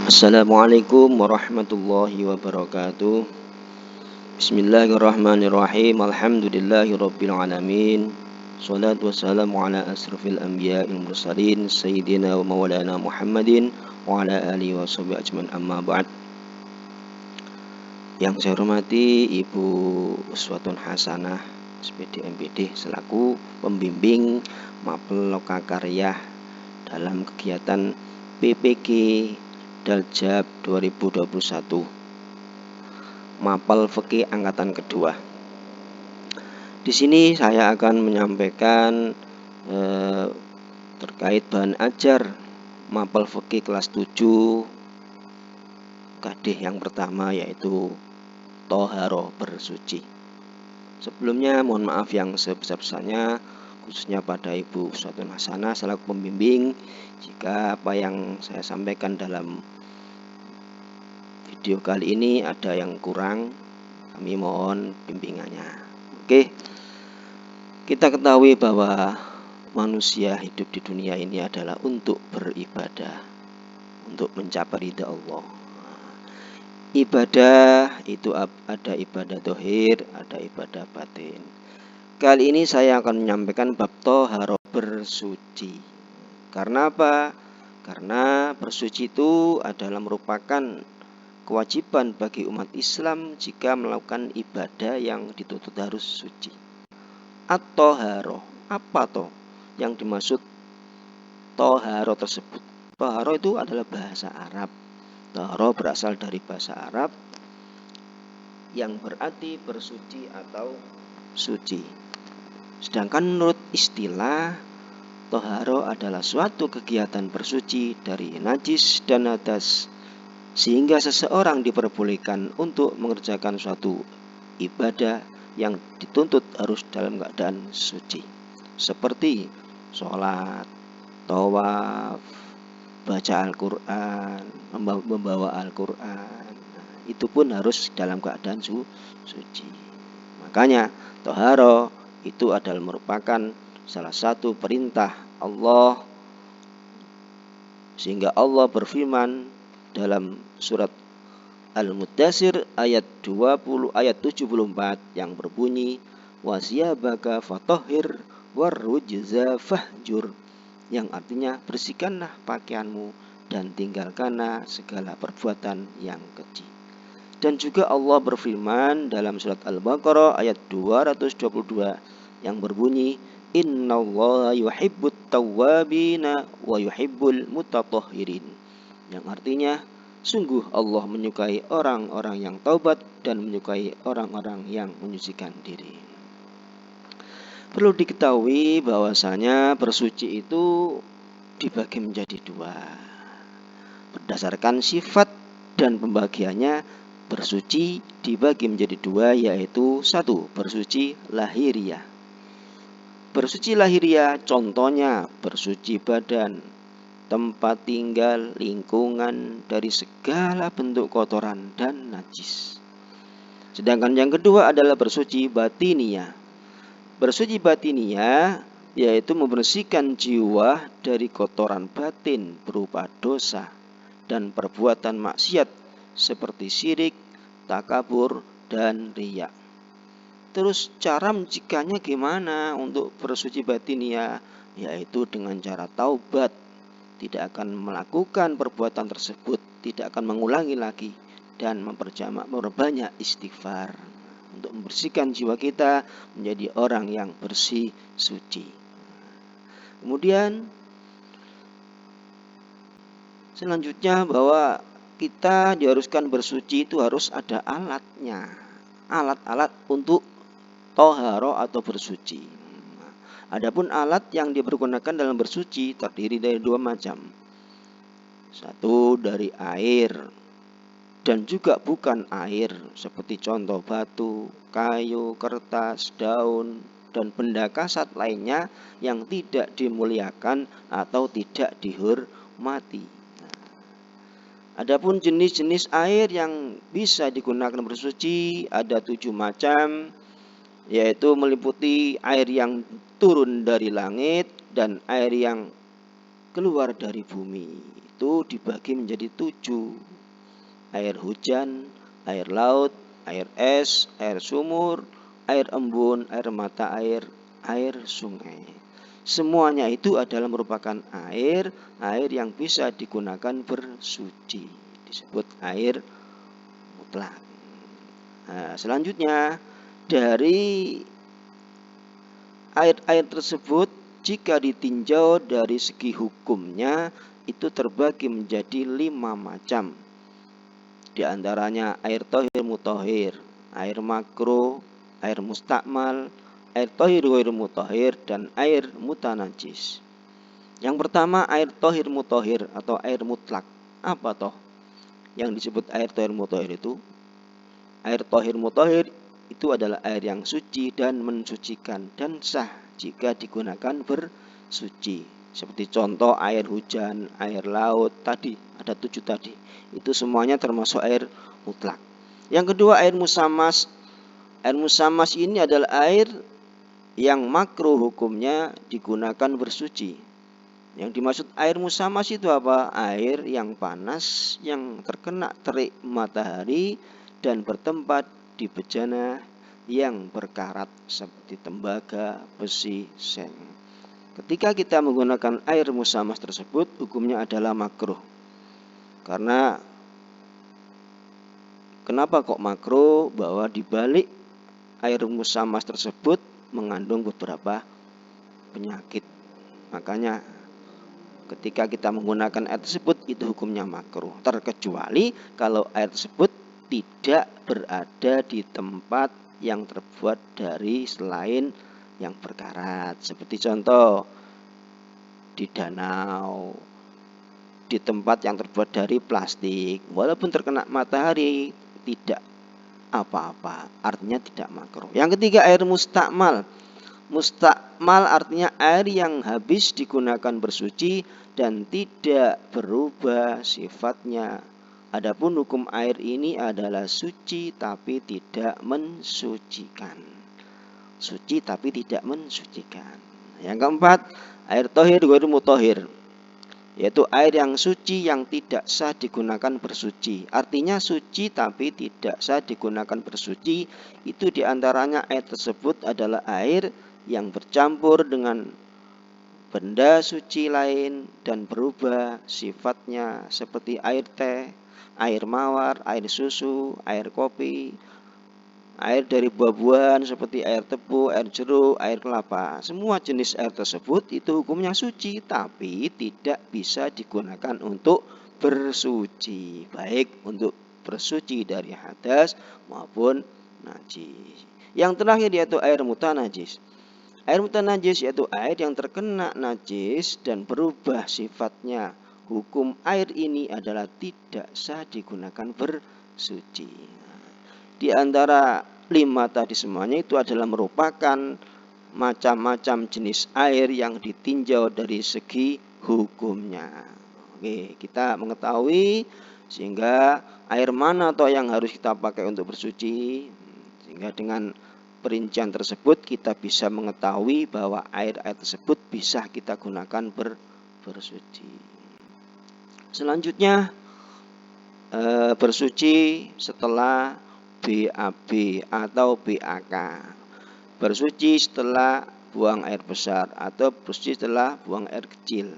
Assalamualaikum warahmatullahi wabarakatuh. Bismillahirrahmanirrahim. Alhamdulillahirabbil alamin. Shalatu wassalamu ala asrofil anbiya'il mursalin sayyidina wa maulana Muhammadin wa ala alihi washabihi ajmain, amma ba'd. Yang saya hormati Ibu Uswatun Hasanah SPD MPD selaku pembimbing mapel lokakarya dalam kegiatan PPG Daljab 2021 Mapel Fikih angkatan kedua. Di sini saya akan menyampaikan terkait bahan ajar Mapel Fikih kelas 7 kadih yang pertama, yaitu Toharo bersuci. Sebelumnya mohon maaf yang sebesar-besarnya khususnya pada Ibu Uswatun Hasanah selaku pembimbing jika apa yang saya sampaikan dalam video kali ini ada yang kurang, kami mohon bimbingannya. Oke, kita ketahui bahwa manusia hidup di dunia ini adalah untuk beribadah, untuk mencapai ridha Allah. Ibadah itu ada ibadah dohir, ada ibadah batin. Kali ini saya akan menyampaikan bab toharo bersuci. Karena apa? Karena bersuci itu adalah merupakan kewajiban bagi umat Islam jika melakukan ibadah yang dituntut harus suci. At-toharo, apa toh yang dimaksud toharo tersebut? Toharo itu adalah bahasa Arab. Toharo berasal dari bahasa Arab yang berarti bersuci atau suci. Sedangkan menurut istilah, toharo adalah suatu kegiatan bersuci dari najis dan hadas, sehingga seseorang diperbolehkan untuk mengerjakan suatu ibadah yang dituntut harus dalam keadaan suci, seperti sholat, tawaf, baca Al-Quran, membawa Al-Quran. Itu pun harus dalam keadaan suci. Makanya toharo itu adalah merupakan salah satu perintah Allah, sehingga Allah berfirman dalam surat Al-Muddatsir ayat 74 yang berbunyi wasiyabaka fatahhir warrujza fahjur, yang artinya bersihkanlah pakaianmu dan tinggalkanlah segala perbuatan yang keji. Dan juga Allah berfirman dalam surat Al-Baqarah ayat 222 yang berbunyi innallaha yuhibbut tawwabina wa yuhibbul mutatahhirin, yang artinya sungguh Allah menyukai orang-orang yang taubat dan menyukai orang-orang yang menyucikan diri. Perlu diketahui bahwasanya bersuci itu dibagi menjadi dua. Berdasarkan sifat dan pembagiannya, bersuci dibagi menjadi dua, yaitu satu, bersuci lahiriah. Bersuci lahiriah contohnya bersuci badan, tempat tinggal, lingkungan dari segala bentuk kotoran dan najis. Sedangkan yang kedua adalah bersuci batiniah. Bersuci batiniah yaitu membersihkan jiwa dari kotoran batin berupa dosa dan perbuatan maksiat seperti syirik, takabur, dan riya. Terus cara mencegahnya gimana untuk bersuci batiniah? Yaitu dengan cara taubat, tidak akan melakukan perbuatan tersebut, tidak akan mengulangi lagi, dan memperbanyak istighfar untuk membersihkan jiwa kita menjadi orang yang bersih suci. Kemudian selanjutnya bahwa kita diharuskan bersuci itu harus ada alatnya, alat-alat untuk toharo atau bersuci. Adapun alat yang dipergunakan dalam bersuci terdiri dari dua macam. Satu dari air dan juga bukan air, seperti contoh batu, kayu, kertas, daun, dan benda kasat lainnya yang tidak dimuliakan atau tidak dihormati. Adapun jenis-jenis air yang bisa digunakan bersuci ada 7 macam, yaitu meliputi air yang turun dari langit dan air yang keluar dari bumi itu dibagi menjadi 7. Air hujan, air laut, air es, air sumur, air embun, air mata air, air sungai. Semuanya itu adalah merupakan air yang bisa digunakan bersuci. Disebut air mutlak. Nah, selanjutnya dari air-air tersebut jika ditinjau dari segi hukumnya itu terbagi menjadi 5 macam. Di antaranya air tohir mutohir, air makruh, air mustakmal, air tohir ghairu mutohir, dan air mutanajis. Yang pertama air tohir mutohir atau air mutlak. Apa toh yang disebut air tohir mutohir itu? Air tohir mutohir itu adalah air yang suci dan mensucikan dan sah jika digunakan bersuci. Seperti contoh air hujan, air laut tadi, ada 7 tadi. Itu semuanya termasuk air mutlak. Yang kedua air musammas. Air musammas ini adalah air yang makruh hukumnya digunakan bersuci. Yang dimaksud air musammas itu apa? Air yang panas, yang terkena terik matahari dan bertempat di bejana yang berkarat seperti tembaga, besi, seng. Ketika kita menggunakan air musammas tersebut, hukumnya adalah makruh. Karena kenapa kok makruh? Bahwa di balik air musammas tersebut mengandung beberapa penyakit. Makanya ketika kita menggunakan air tersebut itu hukumnya makruh. Terkecuali kalau air tersebut tidak berada di tempat yang terbuat dari selain yang berkarat. Seperti contoh di danau, di tempat yang terbuat dari plastik. Walaupun terkena matahari tidak apa-apa, artinya tidak makruh. Yang ketiga air mustakmal. Mustakmal artinya air yang habis digunakan bersuci dan tidak berubah sifatnya. Adapun hukum air ini adalah suci tapi tidak mensucikan. Suci tapi tidak mensucikan. Yang keempat, air tohir ghairu mutohir, yaitu air yang suci yang tidak sah digunakan bersuci. Artinya suci tapi tidak sah digunakan bersuci. Itu diantaranya air tersebut adalah air yang bercampur dengan benda suci lain dan berubah sifatnya seperti air teh, air mawar, air susu, air kopi, air dari buah-buahan seperti air tebu, air jeruk, air kelapa. Semua jenis air tersebut itu hukumnya suci tapi tidak bisa digunakan untuk bersuci, baik untuk bersuci dari hadas maupun najis. Yang terakhir yaitu air mutanajis. Air mutanajis yaitu air yang terkena najis dan berubah sifatnya. Hukum air ini adalah tidak sah digunakan bersuci. Di antara 5 tadi semuanya itu adalah merupakan macam-macam jenis air yang ditinjau dari segi hukumnya. Oke, kita mengetahui sehingga air mana atau yang harus kita pakai untuk bersuci. Sehingga dengan perincian tersebut kita bisa mengetahui bahwa air-air tersebut bisa kita gunakan bersuci. Selanjutnya bersuci setelah BAB atau BAK. Bersuci setelah buang air besar atau bersuci setelah buang air kecil.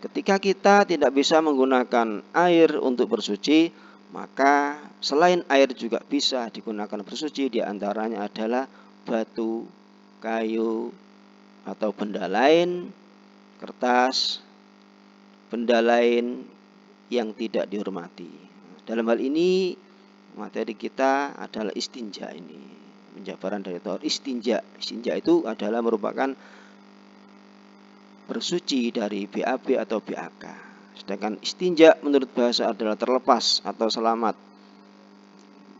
Ketika kita tidak bisa menggunakan air untuk bersuci, maka selain air juga bisa digunakan bersuci. Di antaranya adalah batu, kayu, atau benda lain, kertas, benda lain yang tidak dihormati. Dalam hal ini materi kita adalah istinja ini. Penjabaran dari tohir istinja. Istinja itu adalah merupakan bersuci dari BAB atau BAK. Sedangkan istinja menurut bahasa adalah terlepas atau selamat.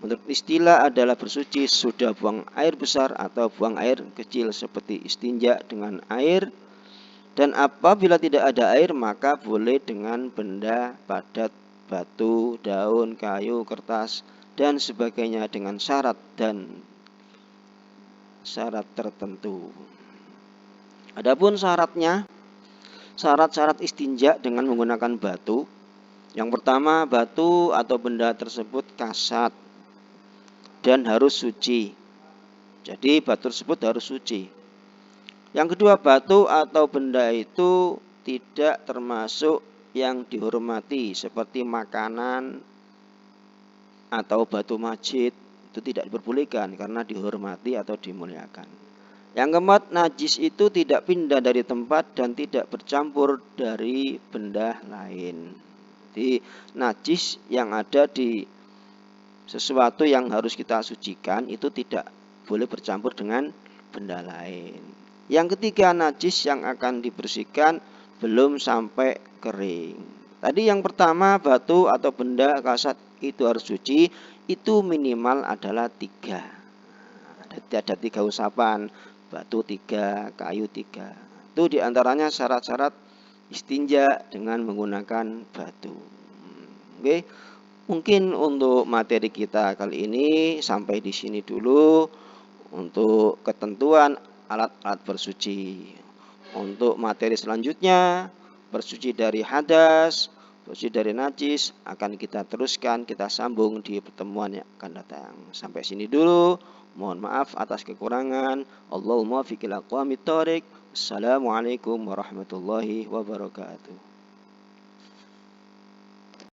Menurut istilah adalah bersuci sudah buang air besar atau buang air kecil seperti istinja dengan air. Dan apabila tidak ada air maka boleh dengan benda padat, batu, daun, kayu, kertas, dan sebagainya dengan syarat tertentu. Adapun syaratnya syarat-syarat istinja dengan menggunakan batu. Yang pertama, batu atau benda tersebut kasat dan harus suci. Jadi batu tersebut harus suci. Yang kedua, batu atau benda itu tidak termasuk yang dihormati seperti makanan atau batu masjid, itu tidak diperbolehkan karena dihormati atau dimuliakan. Yang keempat, najis itu tidak pindah dari tempat dan tidak bercampur dari benda lain. Jadi najis yang ada di sesuatu yang harus kita sucikan itu tidak boleh bercampur dengan benda lain. Yang ketiga, najis yang akan dibersihkan belum sampai kering. Tadi yang pertama, batu atau benda kasat itu harus suci, itu minimal adalah 3. Ada 3 usapan, batu 3, kayu 3. Itu diantaranya syarat-syarat istinja dengan menggunakan batu. Oke, mungkin untuk materi kita kali ini sampai di sini dulu untuk ketentuan alat-alat bersuci. Untuk materi selanjutnya, bersuci dari hadas, bersuci dari najis, akan kita teruskan, kita sambung di pertemuan yang akan datang. Sampai sini dulu. Mohon maaf atas kekurangan. Allahumma fiqil aqwamit thoriq. Assalamualaikum warahmatullahi wabarakatuh.